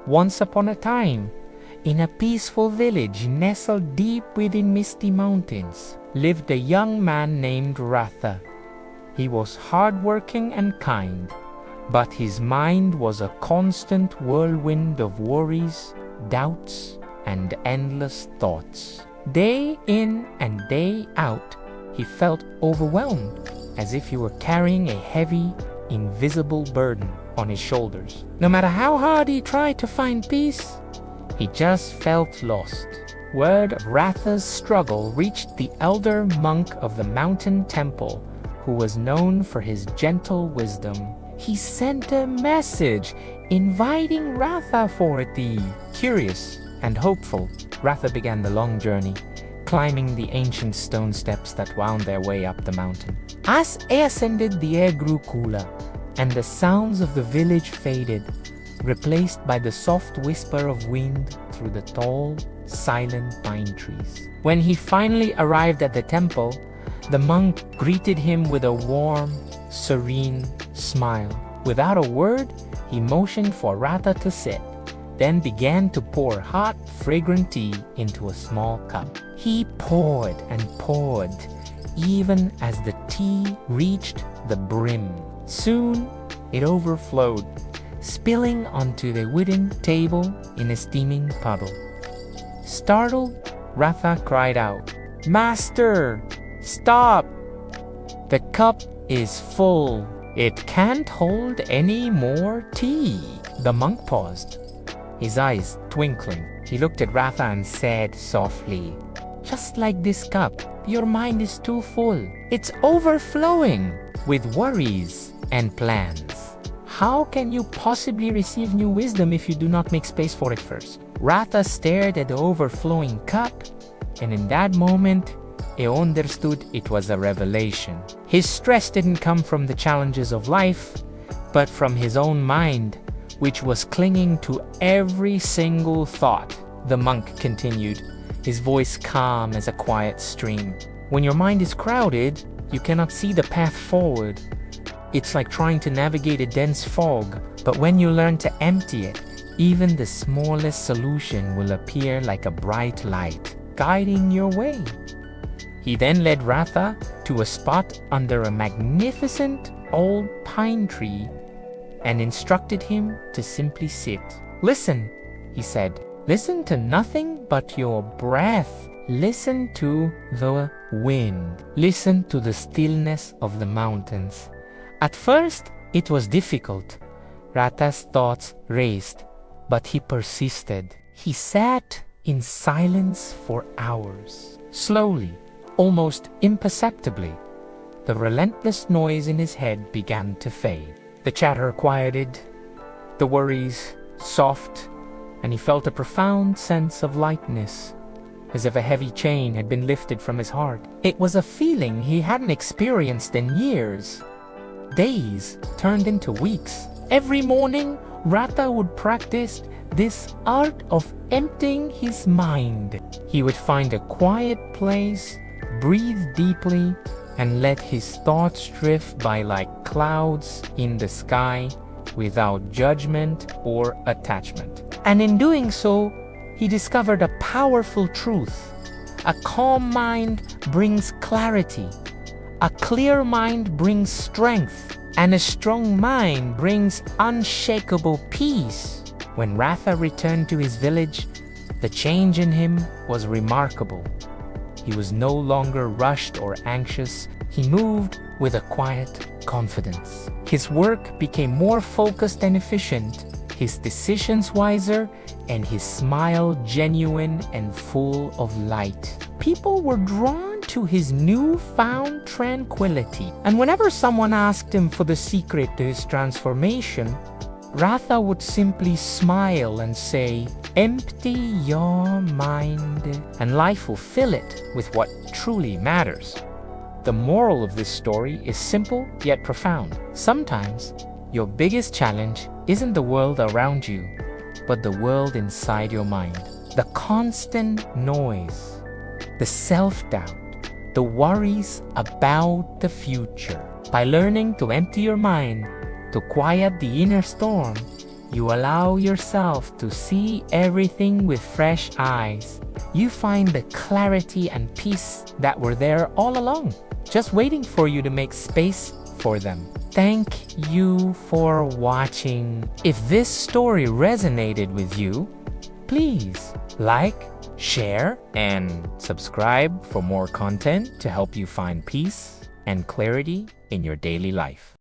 Once upon a time, in a peaceful village nestled deep within misty mountains, lived a young man named Ratha. He was hardworking and kind, but his mind was a constant whirlwind of worries, doubts, and endless thoughts. Day in and day out, he felt overwhelmed, as if he were carrying a heavy, invisible burden on his shoulders. No matter how hard he tried to find peace, he just felt lost. Word of Ratha's struggle reached the elder monk of the mountain temple, who was known for his gentle wisdom. He sent a message inviting Ratha for tea. Curious and hopeful, Ratha began the long journey, climbing the ancient stone steps that wound their way up the mountain. As he ascended, the air grew cooler, and the sounds of the village faded, replaced by the soft whisper of wind through the tall, silent pine trees. When he finally arrived at the temple, the monk greeted him with a warm, serene smile. Without a word, he motioned for Ratha to sit, then began to pour hot, fragrant tea into a small cup. He poured and poured, even as the tea reached the brim. Soon, it overflowed, spilling onto the wooden table in a steaming puddle. Startled, Ratha cried out, "Master, stop! The cup is full. It can't hold any more tea." The monk paused, his eyes twinkling. He looked at Ratha and said softly, "Just like this cup, your mind is too full. It's overflowing with worries and plans. How can you possibly receive new wisdom if you do not make space for it first?" Ratha stared at the overflowing cup, and in that moment, he understood it was a revelation. His stress didn't come from the challenges of life, but from his own mind, which was clinging to every single thought. The monk continued, his voice calm as a quiet stream. "When your mind is crowded, you cannot see the path forward. It's like trying to navigate a dense fog, but when you learn to empty it, even the smallest solution will appear like a bright light, guiding your way." He then led Ratha to a spot under a magnificent old pine tree and instructed him to simply sit. "Listen," he said. "Listen to nothing but your breath. Listen to the wind. Listen to the stillness of the mountains." At first, it was difficult. Ratha's thoughts raced, but he persisted. He sat in silence for hours. Slowly, almost imperceptibly, the relentless noise in his head began to fade. The chatter quieted, the worries soft, and he felt a profound sense of lightness, as if a heavy chain had been lifted from his heart. It was a feeling he hadn't experienced in years. Days turned into weeks. Every morning, Ratha would practice this art of emptying his mind. He would find a quiet place, breathe deeply, and let his thoughts drift by like clouds in the sky without judgment or attachment. And in doing so, he discovered a powerful truth. A calm mind brings clarity. A clear mind brings strength, and a strong mind brings unshakable peace. When Ratha returned to his village, the change in him was remarkable. He was no longer rushed or anxious. He moved with a quiet confidence. His work became more focused and efficient, his decisions wiser, and his smile genuine and full of light. People were drawn to his newfound tranquility, and whenever someone asked him for the secret to his transformation, Ratha would simply smile and say, "Empty your mind, and life will fill it with what truly matters." The moral of this story is simple yet profound. Sometimes, your biggest challenge isn't the world around you, but the world inside your mind. The constant noise, the self-doubt, the worries about the future. By learning to empty your mind, to quiet the inner storm, You allow yourself to see everything with fresh eyes. You find the clarity and peace that were there all along, just waiting for you to make space for them. Thank you for watching. If this story resonated with you, please like, share, and subscribe for more content to help you find peace and clarity in your daily life.